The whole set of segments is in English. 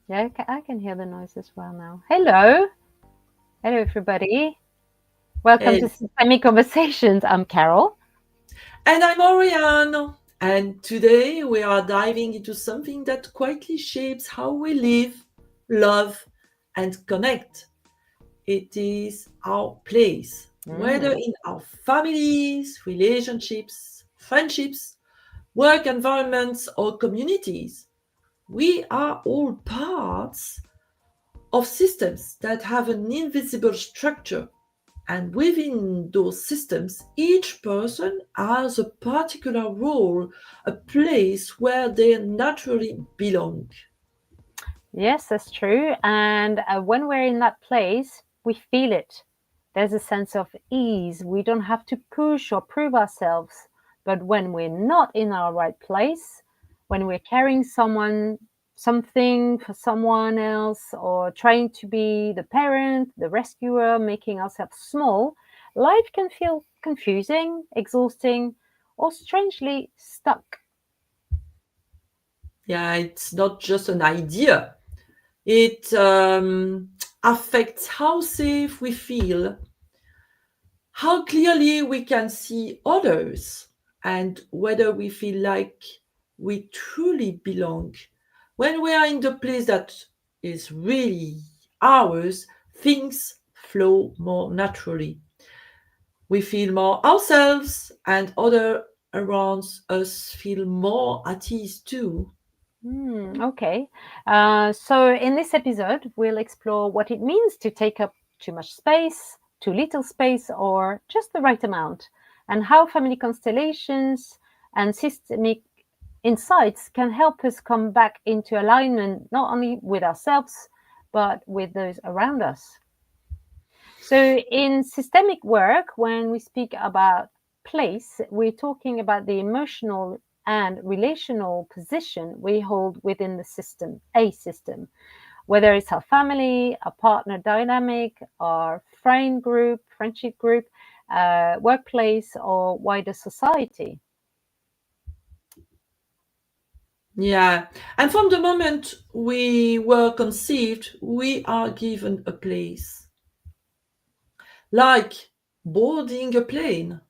Yeah, I can hear the noise as well now. Hello. Hello, everybody. Welcome to And, Systemic Conversations. I'm Carole. and I'm Orianne. And today we are diving into something that quietly shapes how we live, love, and connect. It is our place, whether Mm. in our families, relationships, friendships, work environments, or communities. We are all parts of systems that have an invisible structure. And within those systems, each person has a particular role, a place where they naturally belong. Yes, that's true. And when we're in that place, we feel it. There's a sense of ease. We don't have to push or prove ourselves. But when we're not in our right place, when we're carrying something for someone else, or trying to be the parent, the rescuer, making ourselves small, life can feel confusing, exhausting, or strangely stuck. Yeah, it's not just an idea, it affects how safe we feel, how clearly we can see others, and whether we feel like we truly belong. When we are in the place that is really ours, things flow more naturally. We feel more ourselves, and other around us feel more at ease too. Okay. So, in this episode, we'll explore what it means to take up too much space, too little space, or just the right amount, and how family constellations and systemic insights can help us come back into alignment not only with ourselves, but with those around us. So, in systemic work, when we speak about place, we're talking about the emotional and relational position we hold within the system, a system, whether it's our family, our partner dynamic, our friend group, friendship group, workplace, or wider society. Yeah, and from the moment we were conceived, we are given a place. Like boarding a plane,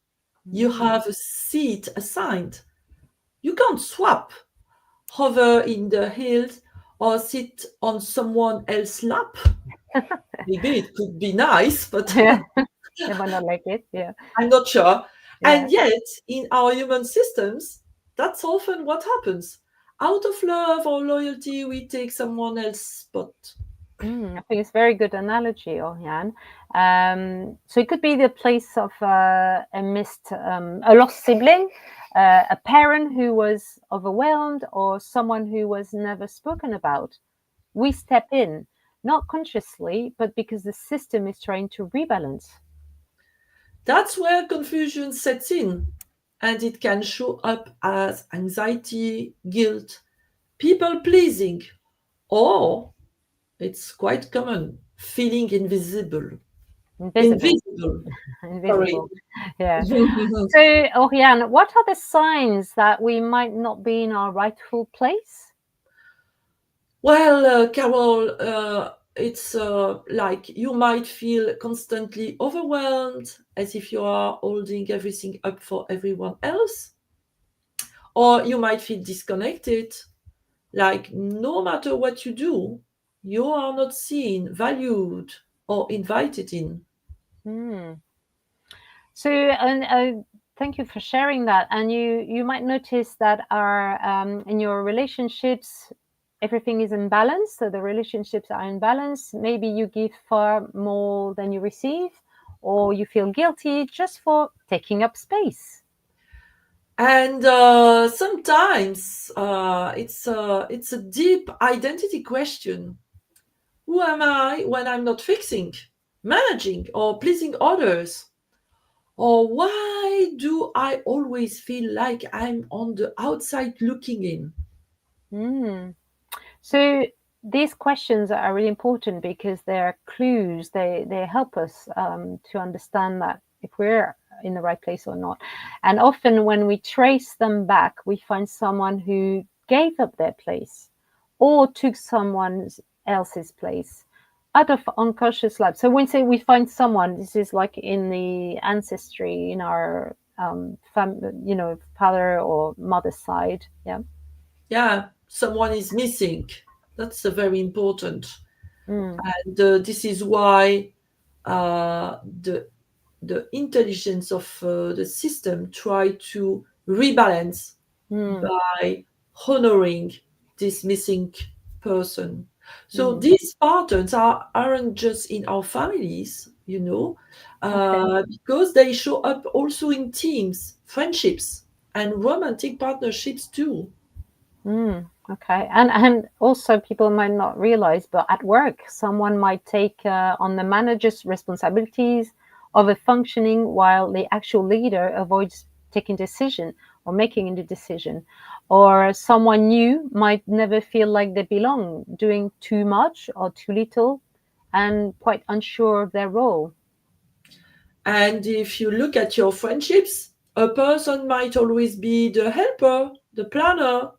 you Mm. have a seat assigned. You can't swap, hover in the hills, or sit on someone else's lap. Maybe it could be nice, but Yeah, they might not like it. Yeah, I'm not sure. yeah. And yet, in our human systems, that's often what happens. Out of love or loyalty, we take someone else's spot. I think it's a very good analogy, Oriane. So it could be the place of a lost sibling, a parent who was overwhelmed, or someone who was never spoken about. We step in, not consciously, but because the system is trying to rebalance. That's where confusion sets in, and it can show up as anxiety, guilt, people pleasing, or it's quite common, feeling invisible. Invisible, Invisible, sorry. invisible. Yeah. So, Oriane, what are the signs that we might not be in our rightful place? Well, Carol, it's like you might feel constantly overwhelmed, as if you are holding everything up for everyone else, or you might feel disconnected, like no matter what you do, you are not seen, valued, or invited in. Hmm. So, and thank you for sharing that. And you might notice that our in your relationships, everything is in balance. So the relationships are in balance. Maybe you give far more than you receive, or you feel guilty just for taking up space. And sometimes it's a deep identity question. Who am I when I'm not fixing, managing, or pleasing others? Or why do I always feel like I'm on the outside looking in? Hmm. So these questions are really important because they're clues. They help us to understand that if we're in the right place or not. And often when we trace them back, we find someone who gave up their place, or took someone else's place out of unconscious life. So when say we find someone, this is like in the ancestry, in our father or mother side. Yeah. Yeah, someone is missing. That's very important. Mm, And this is why uh, the the intelligence of the system try to rebalance mm, by honoring this missing person. So mm. these patterns aren't just in our families, Okay. because they show up also in teams, friendships, and romantic partnerships too. Okay. And also people might not realize, but at work, someone might take on the manager's responsibilities of a functioning while the actual leader avoids taking decision or making any decision. Or someone new might never feel like they belong, doing too much or too little, and quite unsure of their role. And if you look at your friendships, a person might always be the helper, the planner,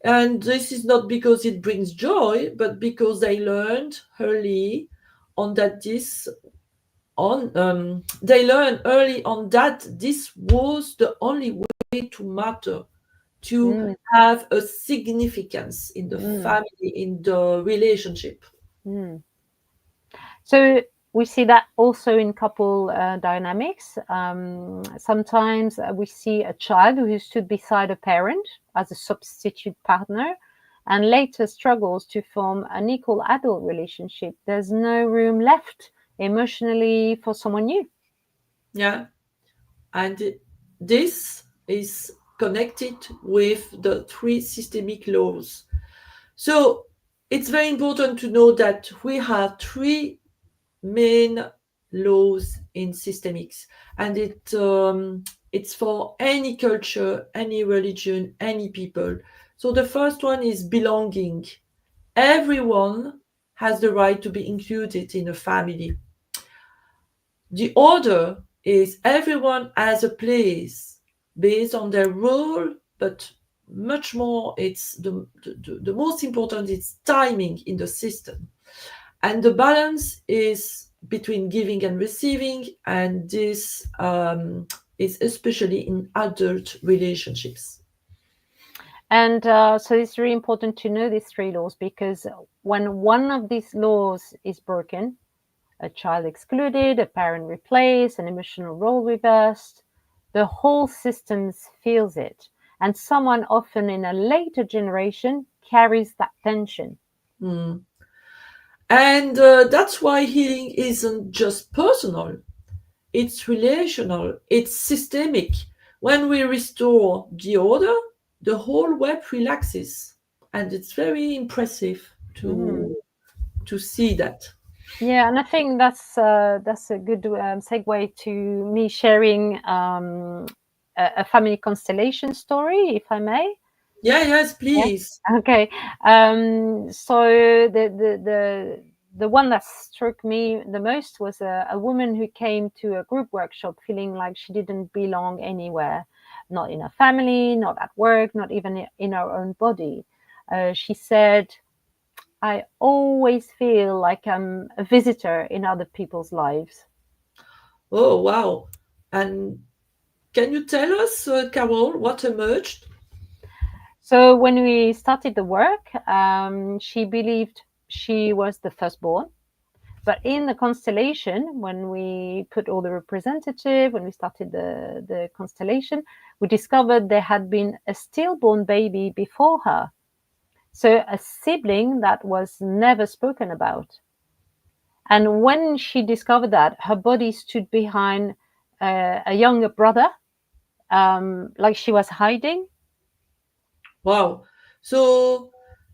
and this is not because it brings joy, but because they learned early on that this on they learned early on that this was the only way to matter, to Mm, have a significance in the mm, family, in the relationship. mm. So we see that also in couple dynamics. Sometimes we see a child who stood beside a parent as a substitute partner and later struggles to form an equal adult relationship. There's no room left emotionally for someone new. Yeah, and this is connected with the three systemic laws. So it's very important to know that we have three main laws in systemics, and it's for any culture, any religion, any people. So the first one is belonging. Everyone has the right to be included in a family. The order is everyone has a place based on their role, but much more, it's the most important is timing in the system. And the balance is between giving and receiving, and this is especially in adult relationships. And so it's really important to know these three laws because when one of these laws is broken, a child excluded, a parent replaced, an emotional role reversed. The whole system feels it. And someone often in a later generation carries that tension. Mm. And that's why healing isn't just personal, it's relational, it's systemic. When we restore the order, the whole web relaxes. And it's very impressive Mm. to see that. Yeah, and I think that's a good segue to me sharing a family constellation story, if I may. Yeah, yes, Yeah. please. Okay. So the one that struck me the most was a woman who came to a group workshop feeling like she didn't belong anywhere, not in her family, not at work, not even in her own body. She said, "I always feel like I'm a visitor in other people's lives." Oh, wow. And can you tell us, Carol, what emerged? So when we started the work, she believed she was the firstborn. But in the constellation, when we put all the representative, when we started the constellation, we discovered there had been a stillborn baby before her. So a sibling that was never spoken about. And when she discovered that, her body stood behind a younger brother, like she was hiding. Wow. So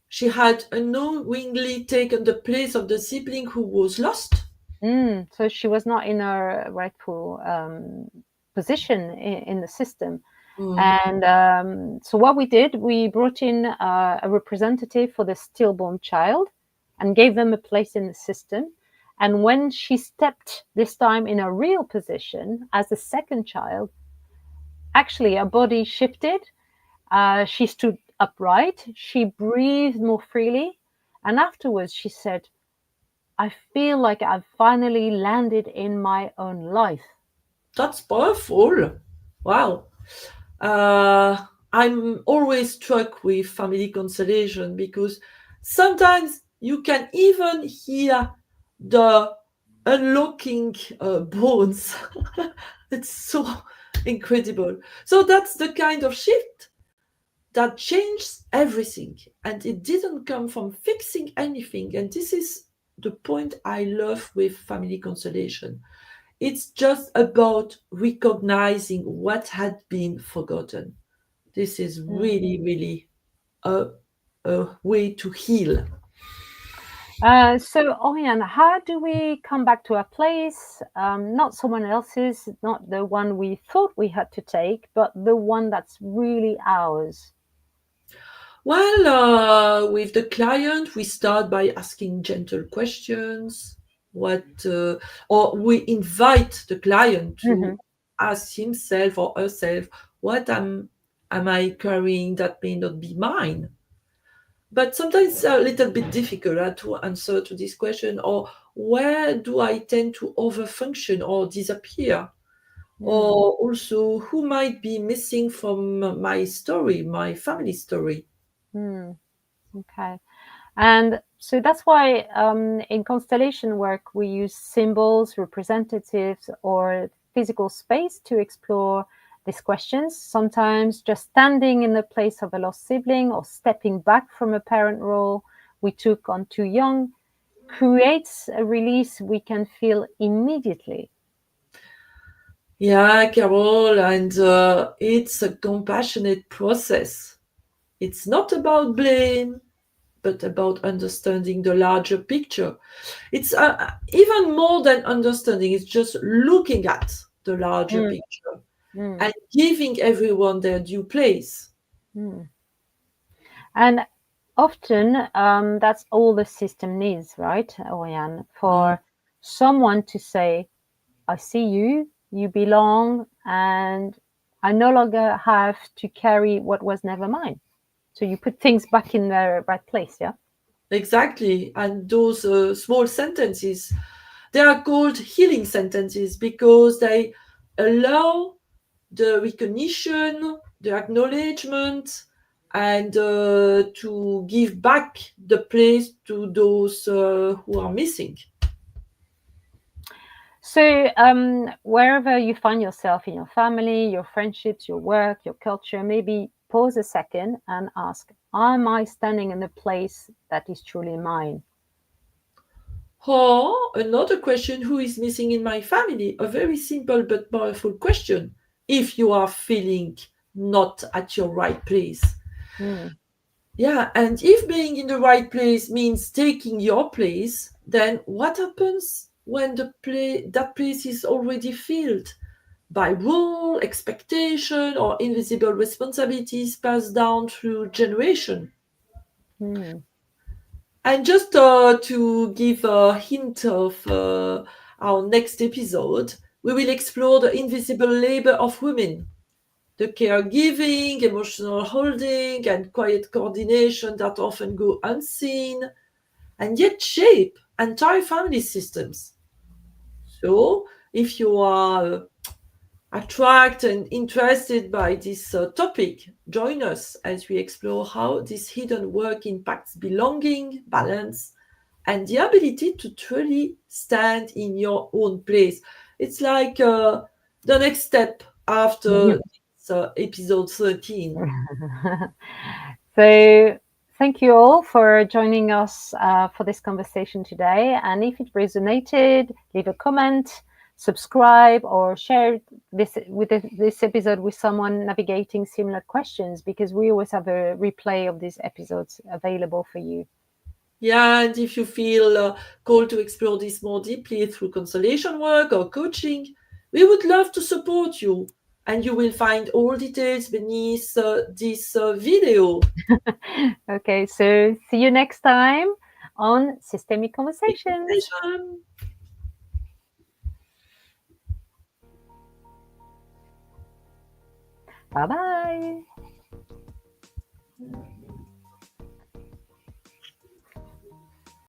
she had unknowingly taken the place of the sibling who was lost. So she was not in her rightful position in the system. Mm. And so what we did, we brought in a representative for the stillborn child and gave them a place in the system. And when she stepped this time in a real position as the second child, actually her body shifted. She stood upright, she breathed more freely, and afterwards she said, I feel like I've finally landed in my own life. That's powerful. Wow. I'm always struck with family constellation because sometimes you can even hear the unlocking bones. It's so incredible. So that's the kind of shift that changed everything. And it didn't come from fixing anything. And this is the point I love with family constellation. It's just about recognizing what had been forgotten. This is Mm. really, really a, a way to heal. So, Oriane, how do we come back to our place? Not someone else's, not the one we thought we had to take, but the one that's really ours. Well, with the client, we start by asking gentle questions. Or we invite the client to Hmm. ask himself or herself, am I carrying that may not be mine? But sometimes it's a little bit difficult to answer to this question. Or where do I tend to overfunction or disappear? Mm, Or also, who might be missing from my story, my family story? mm, okay. And so that's why in constellation work, we use symbols, representatives, or physical space to explore these questions. Sometimes just standing in the place of a lost sibling or stepping back from a parent role we took on too young creates a release we can feel immediately. Yeah, Carol, and it's a compassionate process. It's not about blame, but about understanding the larger picture. It's even more than understanding, it's just looking at the larger Mm, picture mm, and giving everyone their due place. mm. And often that's all the system needs, right, Oriane? Mm. For someone to say, I see you, you belong, and I no longer have to carry what was never mine. So you put things back in their right place, yeah? Exactly. And those small sentences, they are called healing sentences because they allow the recognition, the acknowledgement, and to give back the place to those who are missing. So wherever you find yourself in your family, your friendships, your work, your culture, maybe pause a second and ask, am I standing in the place that is truly mine? Or another question, who is missing in my family? A very simple but powerful question if you are feeling not at your right place. Hmm. Yeah, and if being in the right place means taking your place, then what happens when that place is already filled by rule, expectation, or invisible responsibilities passed down through generation? Hmm. And just to give a hint of our next episode, we will explore the invisible labor of women, the caregiving, emotional holding, and quiet coordination that often go unseen and yet shape entire family systems. So, if you are attracted and interested by this topic, join us as we explore how this hidden work impacts belonging, balance, and the ability to truly stand in your own place. It's like the next step after this, episode 13. So, thank you all for joining us for this conversation today. And if it resonated, leave a comment, subscribe, or share this episode with someone navigating similar questions, because we always have a replay of these episodes available for you. Yeah, and if you feel called to explore this more deeply through constellation work or coaching, we would love to support you. And you will find all details beneath this video. Okay, so see you next time on Systemic Conversations. Conversation. Bye bye.